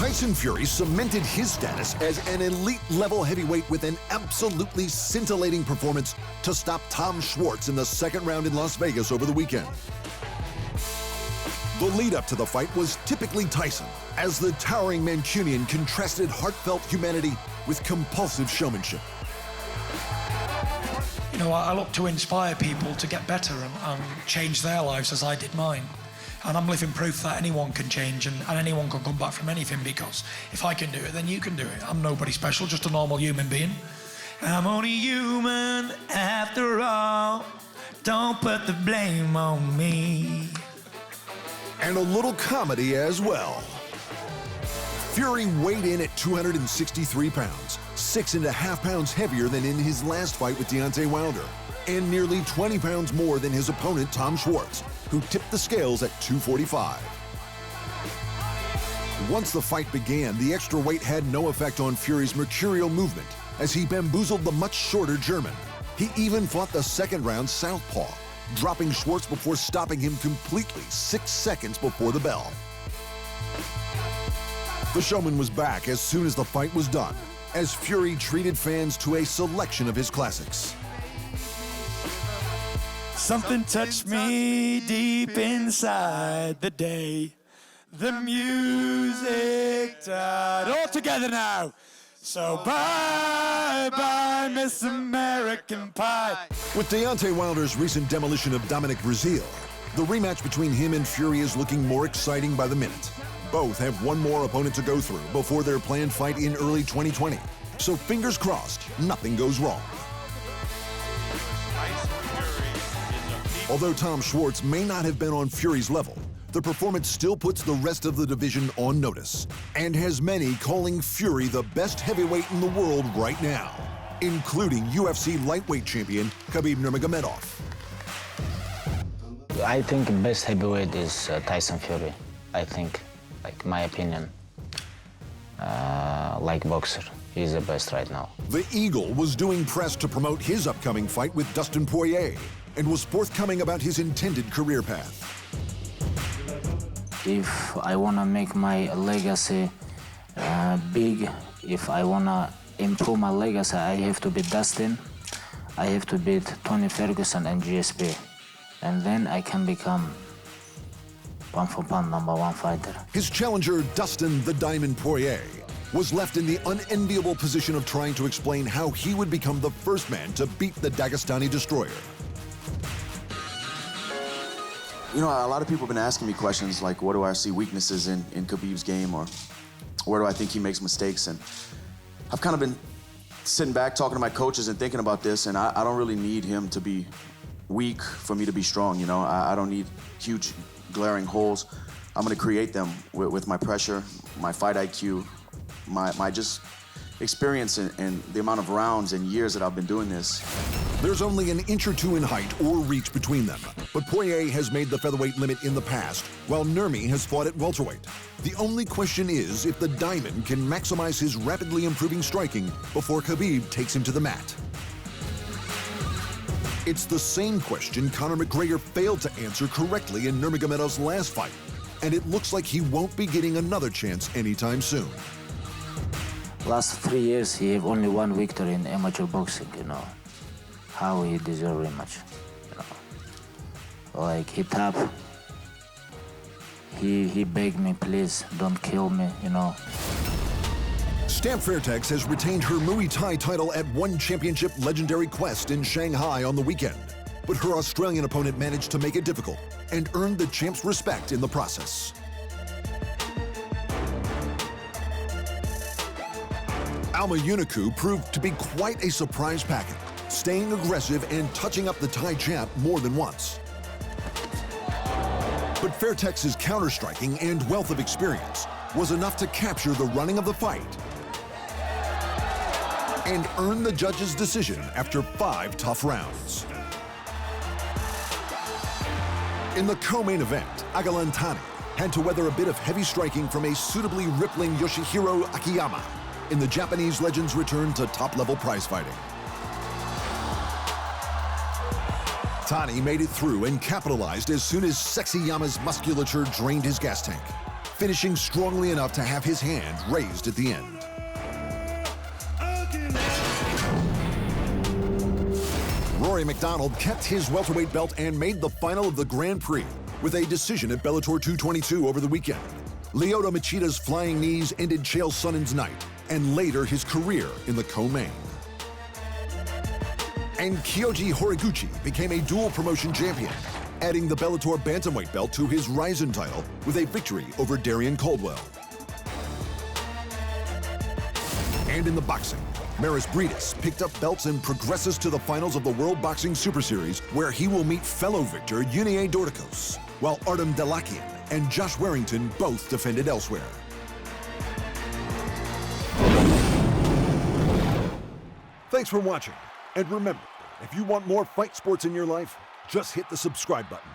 Tyson Fury cemented his status as an elite-level heavyweight with an absolutely scintillating performance to stop Tom Schwarz in the second round in Las Vegas over the weekend. The lead-up to the fight was typically Tyson, as the towering Mancunian contrasted heartfelt humanity with compulsive showmanship. You know, I look to inspire people to get better and change their lives as I did mine. And I'm living proof that anyone can change and anyone can come back from anything, because if I can do it, then you can do it. I'm nobody special, just a normal human being. I'm only human after all. Don't put the blame on me. And a little comedy as well. Fury weighed in at 263 pounds, 6.5 pounds heavier than in his last fight with Deontay Wilder, and nearly 20 pounds more than his opponent Tom Schwarz, who tipped the scales at 245. Once the fight began, the extra weight had no effect on Fury's mercurial movement, as he bamboozled the much shorter German. He even fought the second round southpaw, dropping Schwarz before stopping him completely 6 seconds before the bell. The showman was back as soon as the fight was done, as Fury treated fans to a selection of his classics. Something touched me deep inside the day the music died. All together now. So bye-bye, Miss American Pie. With Deontay Wilder's recent demolition of Dominic Breazeale, the rematch between him and Fury is looking more exciting by the minute. Both have one more opponent to go through before their planned fight in early 2020. So fingers crossed, nothing goes wrong. Although Tom Schwarz may not have been on Fury's level, the performance still puts the rest of the division on notice and has many calling Fury the best heavyweight in the world right now, including UFC lightweight champion Khabib Nurmagomedov. I think the best heavyweight is Tyson Fury. I think, like my opinion, like boxer, he's the best right now. The Eagle was doing press to promote his upcoming fight with Dustin Poirier and was forthcoming about his intended career path. If I want to make my legacy big, if I want to improve my legacy, I have to beat Dustin, I have to beat Tony Ferguson and GSP, and then I can become pound for pound #1 fighter. His challenger, Dustin the Diamond Poirier, was left in the unenviable position of trying to explain how he would become the first man to beat the Dagestani destroyer. You know, a lot of people have been asking me questions like, what do I see weaknesses in Khabib's game, or where do I think he makes mistakes? And I've kind of been sitting back talking to my coaches and thinking about this, and I don't really need him to be weak for me to be strong, you know? I don't need huge glaring holes. I'm gonna create them with my pressure, my fight IQ, my just experience and the amount of rounds and years that I've been doing this. There's only an inch or two in height or reach between them, but Poirier has made the featherweight limit in the past, while Nurmi has fought at welterweight. The only question is if the Diamond can maximize his rapidly improving striking before Khabib takes him to the mat. It's the same question Conor McGregor failed to answer correctly in Nurmagomedov's last fight, and it looks like he won't be getting another chance anytime soon. Last 3 years, he have only one victory in amateur boxing, you know. How he deserve rematch, you know. Like, he tap, he begged me, please, don't kill me, you know. Stamp Fairtex has retained her Muay Thai title at One Championship Legendary Quest in Shanghai on the weekend, but her Australian opponent managed to make it difficult and earned the champ's respect in the process. Alma Uniku proved to be quite a surprise packet, staying aggressive and touching up the Thai champ more than once. But Fairtex's counter-striking and wealth of experience was enough to capture the running of the fight and earn the judge's decision after 5 tough rounds. In the co-main event, Agalantani had to weather a bit of heavy striking from a suitably rippling Yoshihiro Akiyama in the Japanese legend's return to top-level prize fighting. Tani made it through and capitalized as soon as Sexy Yama's musculature drained his gas tank. finishing strongly enough to have his hand raised at the end. Rory McDonald kept his welterweight belt and made the final of the Grand Prix with a decision at Bellator 222 over the weekend. Lyoto Machida's flying knees ended Chael Sonnen's night and later his career in the co-main. And Kyoji Horiguchi became a dual promotion champion, adding the Bellator bantamweight belt to his Ryzen title with a victory over Darian Caldwell. And in the boxing, Maris Briedis picked up belts and progresses to the finals of the World Boxing Super Series, where he will meet fellow victor Yunie Dorticos, while Artem Dalakian and Josh Warrington both defended elsewhere. Thanks for watching, and remember, if you want more fight sports in your life, just hit the subscribe button.